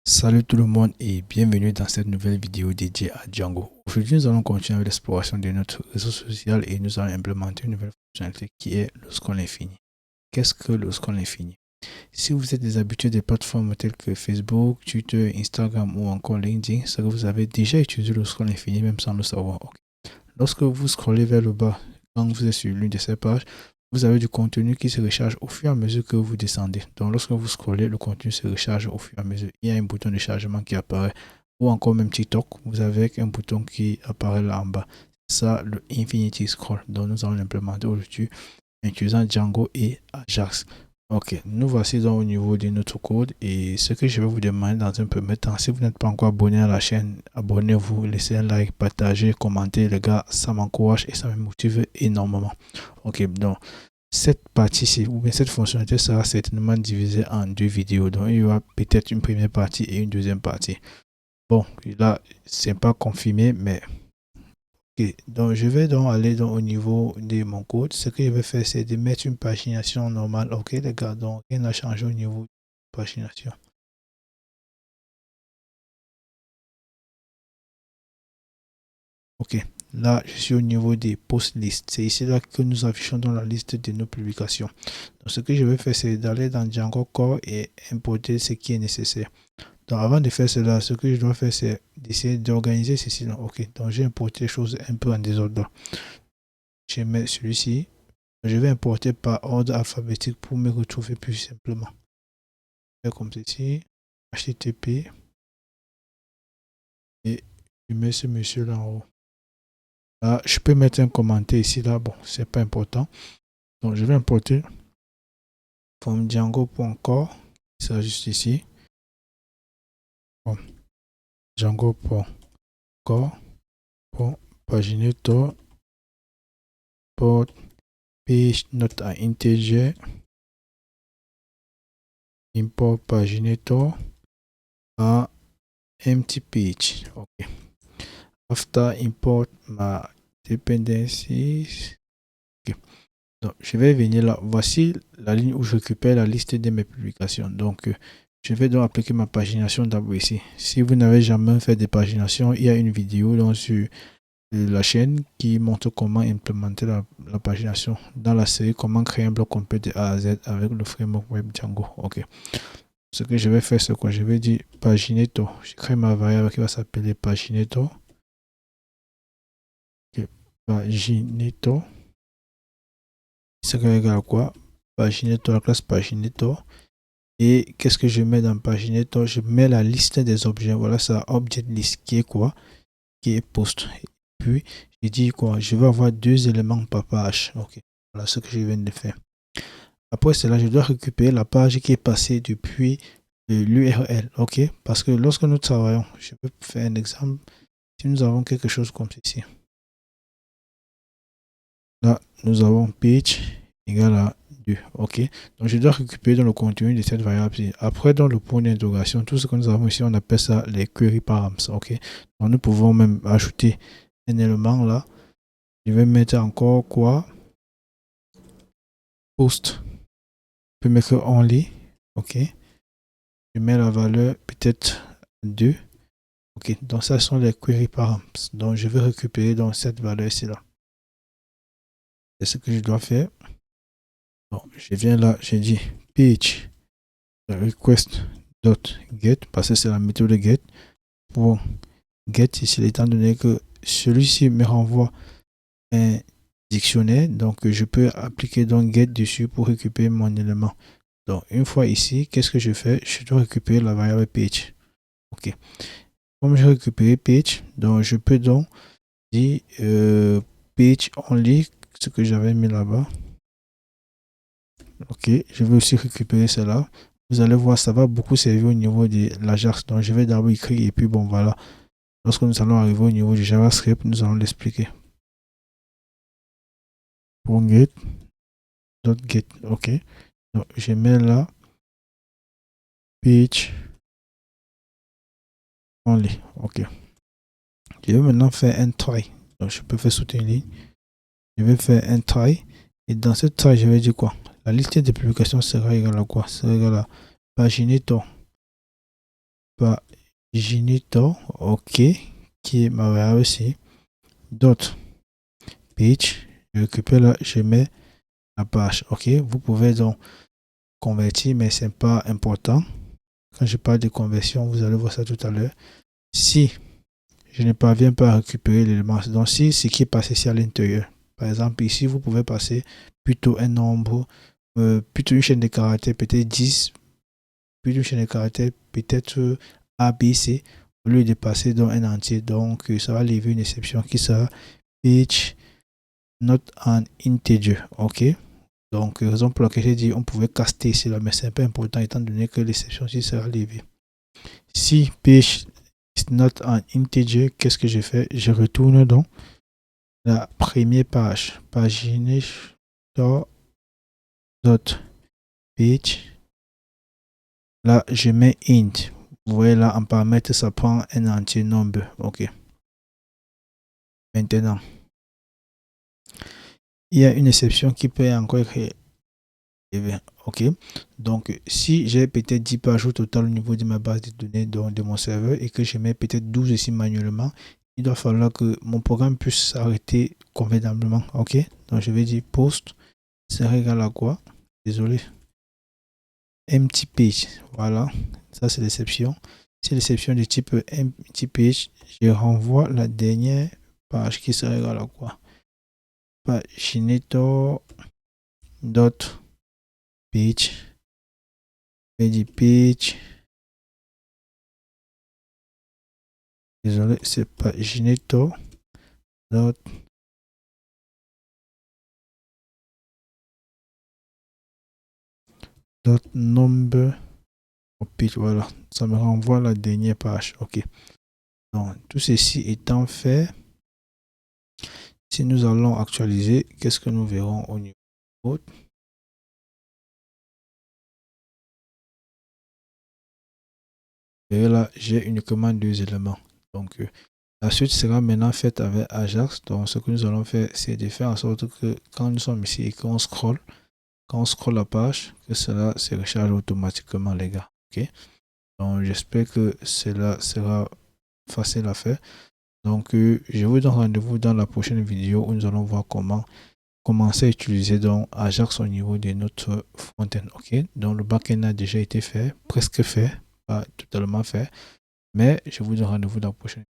Salut tout le monde et bienvenue dans cette nouvelle vidéo dédiée à Django. Aujourd'hui, nous allons continuer avec l'exploration de notre réseau social et nous allons implémenter une nouvelle fonctionnalité qui est le scroll infini. Qu'est-ce que le scroll infini? Si vous êtes des habitués des plateformes telles que Facebook, Twitter, Instagram ou encore LinkedIn, c'est que vous avez déjà utilisé le scroll infini même sans le savoir. Lorsque vous scrollez vers le bas, quand vous êtes sur l'une de ces pages, vous avez du contenu qui se recharge au fur et à mesure que vous descendez. Donc, lorsque vous scrollez, le contenu se recharge au fur et à mesure. Il y a un bouton de chargement qui apparaît. Ou encore même TikTok, vous avez un bouton qui apparaît là en bas. Ça, le Infinity Scroll. Donc, nous allons l'implémenter aujourd'hui en utilisant Django et Ajax. Ok, nous voici donc au niveau de notre code et ce que je vais vous demander dans un premier temps, si vous n'êtes pas encore abonné à la chaîne, abonnez-vous, laissez un like, partagez, commentez les gars, ça m'encourage et ça me motive énormément. Ok, donc cette partie-ci, ou bien cette fonctionnalité sera certainement divisée en deux vidéos. Donc il y aura peut-être une première partie et une deuxième partie. Bon, là, c'est pas confirmé, mais ok, donc je vais donc aller au niveau de mon code. Ce que je vais faire, c'est de mettre une pagination normale. Ok, les gars, donc rien n'a changé au niveau de la pagination. Ok, là, je suis au niveau des post list. C'est ici là que nous affichons dans la liste de nos publications. Donc, ce que je vais faire, c'est d'aller dans Django Core et importer ce qui est nécessaire. Donc, avant de faire cela, ce que je dois faire, c'est d'essayer d'organiser ceci. Donc, ok, donc j'ai importé les choses un peu en désordre. Je mets celui-ci. Je vais importer par ordre alphabétique pour me retrouver plus simplement. Comme ceci, HTTP, et je mets ce monsieur là en haut. Là, je peux mettre un commentaire ici, là, bon, c'est pas important. Donc, je vais importer from Django.core, ça juste ici, from Django.core, pour paginator, port page not à integer, import paginator à empty page. Ok. After import my dependencies. Okay. Donc, je vais venir là. Voici la ligne où je récupère la liste de mes publications. Donc, je vais donc appliquer ma pagination d'abord ici. Si vous n'avez jamais fait de pagination, il y a une vidéo donc, sur la chaîne qui montre comment implémenter la pagination dans la série comment créer un bloc complet de A à Z avec le framework web Django. Ok. Ce que je vais faire, c'est quoi? Je vais dire paginator. Je crée ma variable qui va s'appeler paginator. Okay. Paginator. C'est égal à quoi? Paginator, la classe paginator. Et qu'est-ce que je mets dans paginator? Je mets la liste des objets. Voilà ça, object list qui est quoi? Qui est post. Et puis, je dis quoi? Je vais avoir deux éléments par page. Ok. Voilà ce que je viens de faire. Après cela, je dois récupérer la page qui est passée depuis l'URL. Ok. Parce que lorsque nous travaillons, je peux faire un exemple. Si nous avons quelque chose comme ceci. Là, nous avons page égale à 2. Ok. Donc, je dois récupérer dans le contenu de cette variable. Après, dans le point d'interrogation, tout ce que nous avons ici, on appelle ça les query params. Ok. Donc, nous pouvons même ajouter un élément là. Je vais mettre encore quoi? Post. Je peux mettre only. Ok. Je mets la valeur peut-être 2. Ok. Donc, ça sont les query params. Donc, je vais récupérer dans cette valeur ici là. C'est ce que je dois faire. Donc, je viens là, j'ai dit page request.get parce que c'est la méthode de get. Pour get ici, étant donné que celui-ci me renvoie un dictionnaire, donc je peux appliquer donc get dessus pour récupérer mon élément. Donc une fois ici, qu'est-ce que je fais? Je dois récupérer la variable page. Ok. Comme j'ai récupéré page, donc je peux donc dire page only, ce que j'avais mis là-bas. Ok, je vais aussi récupérer cela. Vous allez voir, ça va beaucoup servir au niveau de l'Ajax. Donc, je vais d'abord écrire et puis bon, voilà. Lorsque nous allons arriver au niveau du JavaScript, nous allons l'expliquer. Pour get, .get, ok. Donc, je mets là, page only, ok. Je vais maintenant faire un try. Donc, je peux faire sauter une ligne. Je vais faire un try. Et dans ce try, je vais dire quoi? La liste de publications sera égale à quoi? Sera égale à paginator. paginator, ok, qui est ma variable aussi. Dot page, je récupère là, je mets la page, ok. Vous pouvez donc convertir, mais c'est pas important. Quand je parle de conversion, vous allez voir ça tout à l'heure. Si je ne parviens pas à récupérer l'élément, donc si ce qui est passé ici à l'intérieur, par exemple ici, vous pouvez passer plutôt un nombre, plutôt une chaîne de caractères, peut-être 10, plutôt une chaîne de caractères, peut-être A, B, C, au lieu de passer dans un entier. Donc, ça va lever une exception qui sera page not an integer, ok. Donc, raison pour laquelle j'ai dit on pouvait caster ici là, mais c'est pas important étant donné que l'exception ici sera levée. Si page is not an integer, qu'est-ce que je fais? Je retourne donc la première page, paginator dot page. Là, je mets int. Vous voyez là, en paramètre, ça prend un entier number. Ok. Maintenant, il y a une exception qui peut encore être. Ok. Donc, si j'ai peut-être 10 pages au total au niveau de ma base de données de mon serveur et que je mets peut-être 12 ici manuellement, il doit falloir que mon programme puisse s'arrêter convenablement. Ok. Donc, je vais dire post sera égal à quoi? Désolé. Empty page. Voilà. Ça, c'est l'exception. C'est l'exception de type empty page. Je renvoie la dernière page qui sera égale à quoi? Paginator dot page. Page. Désolé, c'est paginator dot number page. Voilà. Ça me renvoie la dernière page. Ok. Donc, tout ceci étant fait, si nous allons actualiser, qu'est-ce que nous verrons au niveau de et là, j'ai uniquement deux éléments. Donc, la suite sera maintenant faite avec Ajax. Donc, ce que nous allons faire, c'est de faire en sorte que quand nous sommes ici et qu'on scrolle, quand on scrolle la page, que cela se recharge automatiquement, les gars. Ok? Donc, j'espère que cela sera facile à faire. Donc, je vous donne rendez-vous dans la prochaine vidéo où nous allons voir comment commencer à utiliser donc Ajax au niveau de notre front-end. Ok? Donc, le back-end a déjà été fait, presque fait, pas totalement fait. Mais je vous donne rendez-vous dans la prochaine.